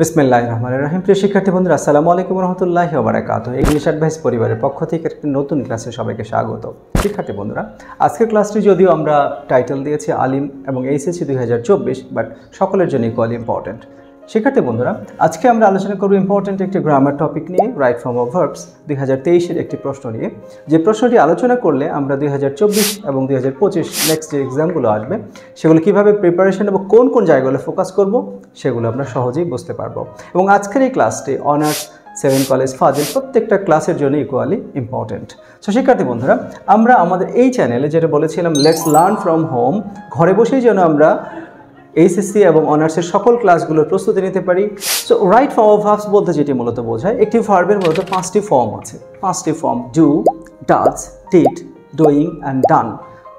বিসমিল্লাহিররহমানিররহিম। প্রিয় শিক্ষার্থী বন্ধুরা, আসসালামু আলাইকুম রহমতুল্লাহি ওয়া বারাকাতুহু। ইংলিশ অ্যাডভাইস পরিবারের পক্ষ থেকে একটি নতুন ক্লাসে সবাইকে স্বাগত। শিক্ষার্থী বন্ধুরা, আজকের ক্লাসটি যদিও আমরা টাইটেল দিয়েছি আলিম এবং এইচএসসি 2024, বাট সকলের জন্য ইকুয়ালি ইম্পর্টেন্ট। শিক্ষার্থী বন্ধুরা, আজকে আমরা আলোচনা করব ইম্পর্টেন্ট একটি গ্রামার টপিক নিয়ে, রাইট ফর্ম অফ ভার্বস 2023-এর একটি প্রশ্ন নিয়ে। যে প্রশ্নটি আলোচনা করলে আমরা 2024 এবং 2025 নেক্সট যে এক্সামগুলো আসবে সেগুলো কীভাবে প্রিপারেশন এবং কোন কোন জায়গাগুলো ফোকাস করব সেগুলো আমরা সহজেই বুঝতে পারবো। এবং আজকের এই ক্লাসটি অনার্স 7 কলেজ ফাজিল প্রত্যেকটা ক্লাসের জন্য ইকুয়ালি ইম্পর্টেন্ট। সো শিক্ষার্থী বন্ধুরা, আমরা আমাদের এই চ্যানেলে যেটা বলেছিলাম লেটস লার্ন ফ্রম হোম, ঘরে বসেই যেন আমরা এইচএসসি এবং অনার্সের সকল ক্লাসগুলোর প্রস্তুতি নিতে পারি। So right form of verbs বলতে যেটি মূলত বোঝায়, একটি ভার্বের মূলত 5টি ফর্ম আছে। 5টি form: do, does, did, doing and done.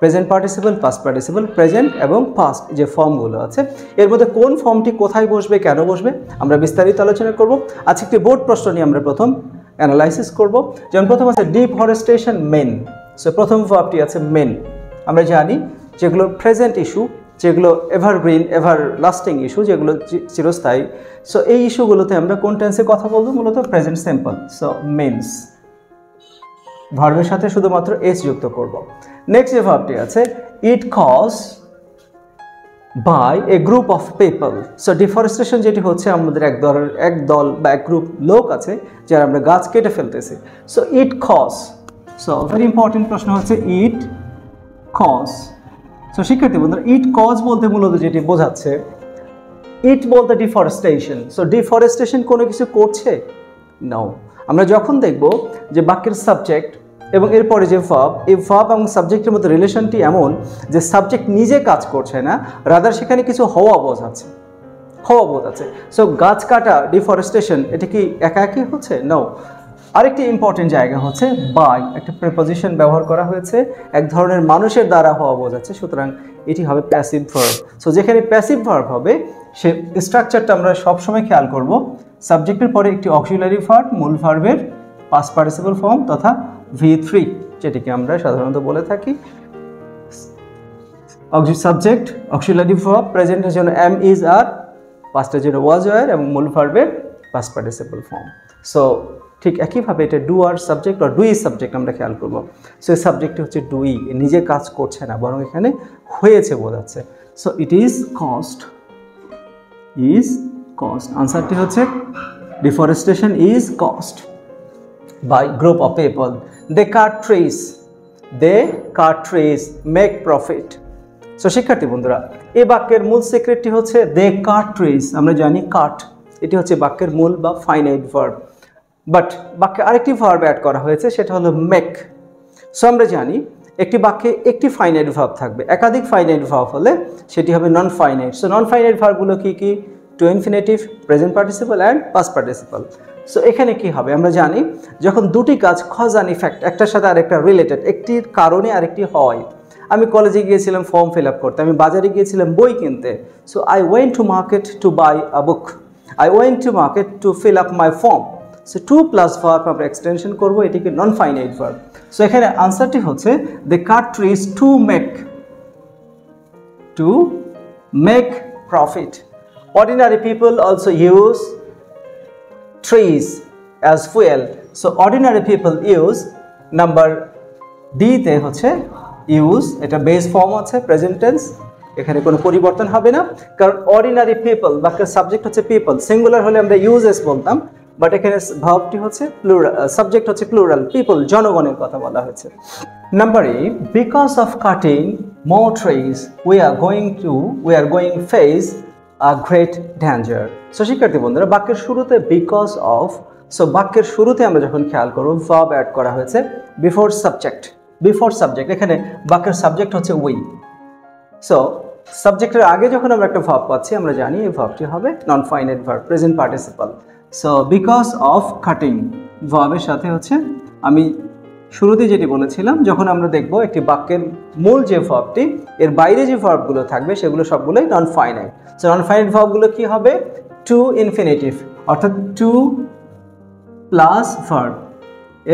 Present participle, past participle, present এবং পাস্ট যে ফর্মগুলো আছে, এর মধ্যে কোন ফর্মটি কোথায় বসবে, কেন বসবে, আমরা বিস্তারিত আলোচনা করব। আজকে একটি বোর্ড প্রশ্ন নিয়ে আমরা প্রথম অ্যানালাইসিস করব। যেমন প্রথম আছে ডিফরেস্টেশন মেন। সো প্রথম ভার্বটি আছে মেন। আমরা জানি যেগুলো প্রেজেন্ট ইস্যু, যেগুলো এভারগ্রিন এভার লাস্টিং ইস্যু, যেগুলো চিরস্থায়ী, সো এই ইস্যুগুলোতে আমরা কোন টেন্সে কথা বলবো? মূলত প্রেজেন্ট সিম্পল। সো মেন্স ভার্বের সাথে শুধুমাত্র এস যুক্ত করব। নেক্সট যে ভার্বটি আছে it cause by a group of people. So deforestation যেটি হচ্ছে, আমাদের এক দল বা এক গ্রুপ লোক আছে যারা আমরা গাছ কেটে ফেলতেছি। So it cause, so very important প্রশ্ন হচ্ছে ইট কজ। সো শিক্ষার্থী বন্ধুরা, ইট কজ বলতে মূলত যেটি বোঝাচ্ছে, ইট বলতে ডিফরেস্টেশন। সো ডিফরেস্টেশন কোনো কিছু করছে? নাও। আমরা যখন দেখব যে বাক্যের সাবজেক্ট এবং এরপরে যে ভার্ব, এই ভার্ব এবং সাবজেক্টের মধ্যে রিলেশনটি এমন যে সাবজেক্ট নিজে কাজ করছে না, রাদার সেখানে কিছু হওয়া বোঝাচ্ছে, হওয়া বোঝাচ্ছে। সো গাছ কাটা, ডিফরেস্টেশন, এটা কি একা একই হচ্ছে? নাও। আরেকটি ইম্পর্টেন্ট জায়গা হচ্ছে বাই, একটা প্রিপোজিশন ব্যবহার করা হয়েছে, এক ধরনের মানুষের দ্বারা হওয়া বোঝাচ্ছে, সুতরাং এটি হবে প্যাসিভ ভার্ব। সো যেখানে প্যাসিভ ভার্ব হবে সে স্ট্রাকচারটা আমরা সবসময় খেয়াল করব, সাবজেক্টের পরে একটি অক্সিলারি ভার্ব, মূল ভার্বের পাস্ট পার্টিসিপল ফর্ম তথা V3, যেটিকে আমরা সাধারণত বলে থাকি সাবজেক্ট, অক্সিলারি ভার্ব, প্রেজেন্টের জন্য am, is, are, পাস্টের জন্য was, were এবং মূল ভার্বের পাস্ট পার্টিসিপল ফর্ম। সো ঠিক একইভাবে এটা ডু আর সাবজেক্ট বা ডুই সাবজেক্ট আমরা খেয়াল করব। সো এই সাবজেক্টটি হচ্ছে ডুই, নিজে কাজ করছে না, বরং এখানে হয়েছে বোঝাচ্ছে। So it is cost, is cost. আনসারটি হচ্ছে deforestation is cost by group of people. They cut trees, they cut trees, make profit. So শিক্ষার্থী বন্ধুরা, এই বাক্যের মূল সিক্রেটটি হচ্ছে they cut trees। আমরা জানি কাট, এটি হচ্ছে বাক্যের মূল বা ফাইনাইট ভার্ব, বাট বাক্যে আরেকটি ভার্ব অ্যাড করা হয়েছে, সেটা হলো মেক। সো আমরা জানি একটি বাক্যে একটি ফাইনাইট ভার্ব থাকবে, একাধিক ফাইনাইট ভার্ব হলে সেটি হবে non finite. So non finite ভার্বগুলো কি কি? To infinitive, present participle and past participle. So এখানে কি হবে? আমরা জানি যখন দুটি কাজ কজ অ্যান্ড ইফেক্ট, একটার সাথে আরেকটা রিলেটেড, একটির কারণে আরেকটি হয়। আমি কলেজে গিয়েছিলাম ফর্ম ফিল আপ করতে, আমি বাজারে গিয়েছিলাম বই কিনতে। So I went to market to buy a book, I went to market to fill up my form. So to plus verb আমরা এক্সটেনশন করবো, এটিকে নন ফাইনাইট ভার্ব। সো এখানে আনসারটি হচ্ছে they cut trees to make profit. Ordinary people also use trees as fuel. So ordinary people use, number D তে হচ্ছে use, এটা base form আছে, প্রেজেন্ট টেন্স, এখানে কোনো পরিবর্তন হবে না, কারণ অর্ডিনারি পিপল বাক্যের সাবজেক্ট হচ্ছে পিপল, সিঙ্গুলার হলে আমরা ইউজেস বলতাম, বাট এখানে ভার্বটি হচ্ছে প্লুরাল, সাবজেক্ট হচ্ছে প্লুরাল, পিপল, জনগণের কথা বলা হয়েছে। Number E, because of cutting more trees we are going face a great danger. So শিক্ষার্থী বন্ধুরা, বাক্যের শুরুতে বিকজ অফ, সো বাক্যের শুরুতে আমরা যখন খেয়াল করব ভার্ব অ্যাড করা হয়েছে বিফোর সাবজেক্ট, এখানে বাক্যের সাবজেক্ট হচ্ছে উই। সো সাবজেক্টের আগে যখন আমরা একটা ভার্ব পাচ্ছি, আমরা জানি এই ভার্বটি হবে non finite verb, present participle. So because of cutting ভার্বের সাথে হচ্ছে, আমি শুরুতে যেটি বলেছিলাম, যখন আমরা দেখব একটি বাক্যের মূল যে ভার্বটি, এর বাইরে যে ভার্বগুলো থাকবে সেগুলো সবগুলোই non finite. So non finite ভার্বগুলো কি হবে? টু ইনফিনিটিভ, অর্থাৎ টু প্লাস ভার্ব,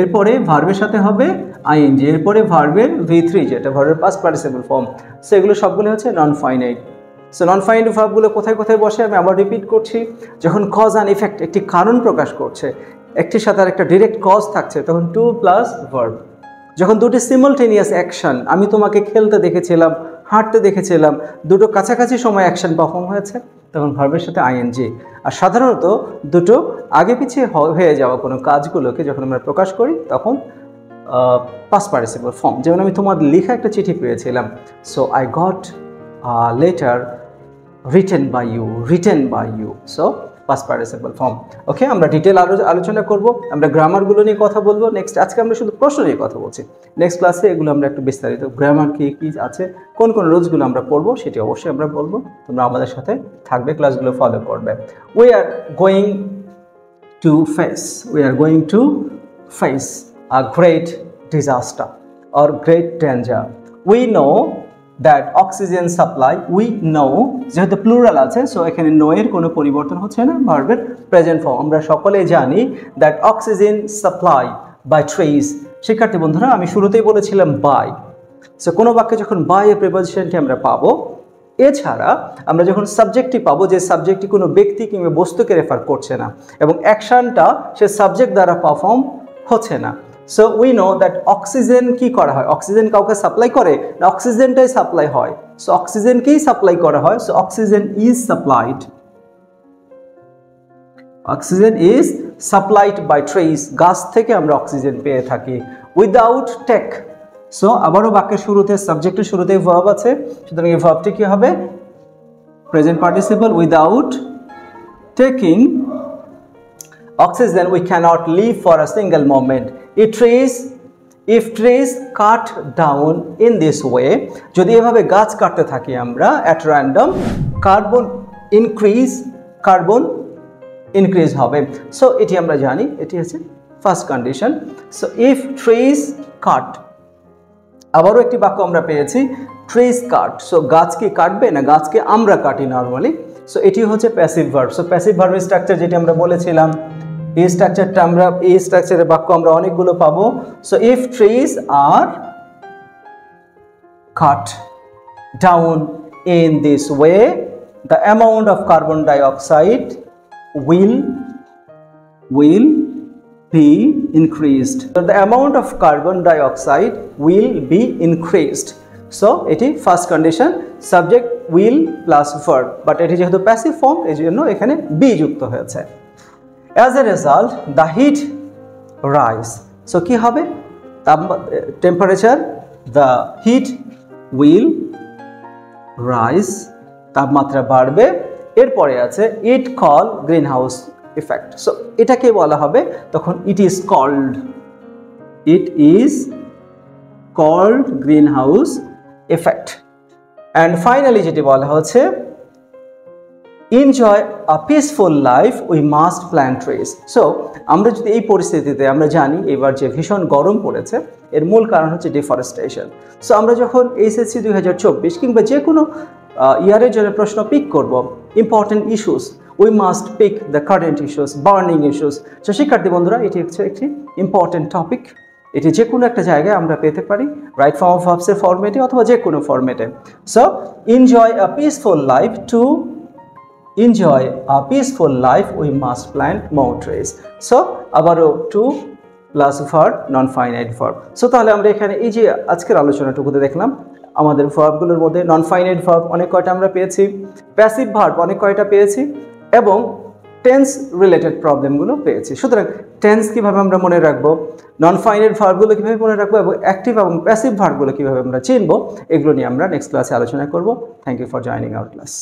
এরপরে ভার্বের সাথে হবে আইএনজি, এরপরে ভার্বের V3 যেটা ভার্বের পাস্ট পার্টিসিপল ফর্ম। সো এগুলো সবগুলো হচ্ছে non finite. So non finite ভার্বগুলো কোথায় কোথায় বসে আমি আবার রিপিট করছি। যখন কজ অ্যান্ড ইফেক্ট একটি কারণ প্রকাশ করছে, একটির সাথে আর একটা ডিরেক্ট কজ থাকছে, তখন টু প্লাস ভার্ব। যখন দুটি সিমultaneous অ্যাকশন, আমি তোমাকে খেলতে দেখেছিলাম, হাঁটতে দেখেছিলাম, দুটো কাছাকাছি সময় অ্যাকশন পারফর্ম হয়েছে, তখন ভার্বের সাথে আইএনজি। আর সাধারণত দুটো আগে পিছিয়ে হয়ে যাওয়া কোনো কাজগুলোকে যখন আমরা প্রকাশ করি তখন পাস্ট পার্টিসিপল ফর্ম। যেমন আমি তোমার লেখা একটা চিঠি পেয়েছিলাম, so I got letter written by you, so past participle form. Okay, আমরা ডিটেল আলোচনা করব, আমরা গ্রামারগুলো নিয়ে কথা বলবো নেক্সট। আজকে আমরা শুধু প্রশ্ন নিয়ে কথা বলছি, নেক্সট ক্লাসে এগুলো আমরা একটু বিস্তারিত গ্রামার কী কী আছে, কোন কোন রুলসগুলো আমরা পড়বো সেটি অবশ্যই আমরা বলবো। তোমরা আমাদের সাথে থাকবে, ক্লাসগুলো ফলো করবে। We are going to face a great disaster or great danger. We know that oxygen supply, we know যেহেতু প্লুরাল আছে, সো এখানে নো এর কোনো পরিবর্তন হচ্ছে না, ভার্বের প্রেজেন্ট ফর্ম। আমরা সকলেই জানি that oxygen supply by trees. শিক্ষার্থী বন্ধুরা, আমি শুরুতেই বলেছিলাম বাই, সো কোনো বাক্যে যখন বাই এর প্রিপোজিশনটি আমরা পাবো, এছাড়া আমরা যখন সাবজেক্টটি পাবো, যে সাবজেক্টটি কোনো ব্যক্তি কিংবা বস্তুকে রেফার করছে না এবং অ্যাকশনটা সে সাবজেক্ট দ্বারা পারফর্ম হচ্ছে না। So we know that oxygen কি করা হয়, অক্সিজেন কাউকে সাপ্লাই করে না, অক্সিজেনটাই সাপ্লাই হয়, সো অক্সিজেনকেই সাপ্লাই করা হয়, so oxygen is supplied, oxygen is supplied by trees. গাছ থেকে আমরা অক্সিজেন পেয়ে থাকি। উইদাউট টেক, সো আবারও বাক্যের শুরুতে সাবজেক্টের শুরুতে ভার্ব আছে, সুতরাং এই ভার্বটি কি হবে, present participle. Without taking oxygen we cannot live for a single moment. If trees cut down in this way, যদি এভাবে গাছ কাটতে থাকি আমরা at random, কার্বন ইনক্রিজ হবে। সো এটি আমরা জানি, এটি হচ্ছে first condition. So if trees cut, আবারও একটি বাক্য আমরা পেয়েছি, ট্রিজ কাট। সো গাছ কি কাটবে না, গাছকে আমরা কাটি নর্মালি, সো এটি হচ্ছে প্যাসিভ ভার্ব। সো প্যাসিভ ভার্বের স্ট্রাকচার যেটি আমরা বলেছিলাম, এই স্ট্রাকচারটা আমরা, এই স্ট্রাকচারের বাক্য আমরা অনেকগুলো পাবো। So if trees are cut down in this way, the amount of carbon dioxide will be increased. So the amount of carbon dioxide will be increased. So এটি first condition, subject will plus verb, but এটি যেহেতু passive form এই জন্য এখানে B যুক্ত হয়েছে। As a result, the heat rise. So কি হবে, temperature, the heat will rise, তাপমাত্রা বাড়বে। এরপরে আছে it call green house effect. So এটাকে বলা হবে তখন it is called green house effect. And finally যেটি বলা হচ্ছে, enjoy a peaceful life we must plant trees. So আমরা যদি এই পরিস্থিতিতে, আমরা জানি এবার যে ভীষণ গরম পড়েছে, এর মূল কারণ হচ্ছে ডিফরেস্টেশন। সো আমরা যখন এইচএসসি 2024 কিংবা যে কোনো ইয়ারের জন্য প্রশ্ন পিক করব, important issues, we must pick the current issues, burning issues. So শিক্ষার্থী বন্ধুরা, এটি হচ্ছে একটি ইম্পর্টেন্ট টপিক, এটি যে কোনো একটা জায়গায় আমরা পেতে পারি, রাইট ফর্ম অফ ভার্বসের ফরম্যাটে অথবা যে কোনো ফরম্যাটে। So enjoy a peaceful life, to enjoy a peaceful life we must plant more trees. So আবারও to plus verb, non finite verb. So তাহলে আমরা এখানে এই যে আজকের আলোচনাটুকুতে দেখলাম, আমাদের ভার্বগুলোর মধ্যে নন ফাইনাইট ভার্ব অনেক কয়টা আমরা পেয়েছি, প্যাসিভ ভার্ব অনেক কয়টা পেয়েছি, এবং টেন্স রিলেটেড প্রবলেমগুলো পেয়েছি। সুতরাং টেন্স কীভাবে আমরা মনে রাখবো, নন ফাইনাইট ভার্বগুলো কীভাবে মনে রাখবো, এবং অ্যাক্টিভ এবং প্যাসিভ ভার্বগুলো কীভাবে আমরা চিনবো, এগুলো নিয়ে আমরা নেক্সট ক্লাসে আলোচনা করব। Thank you for joining our class.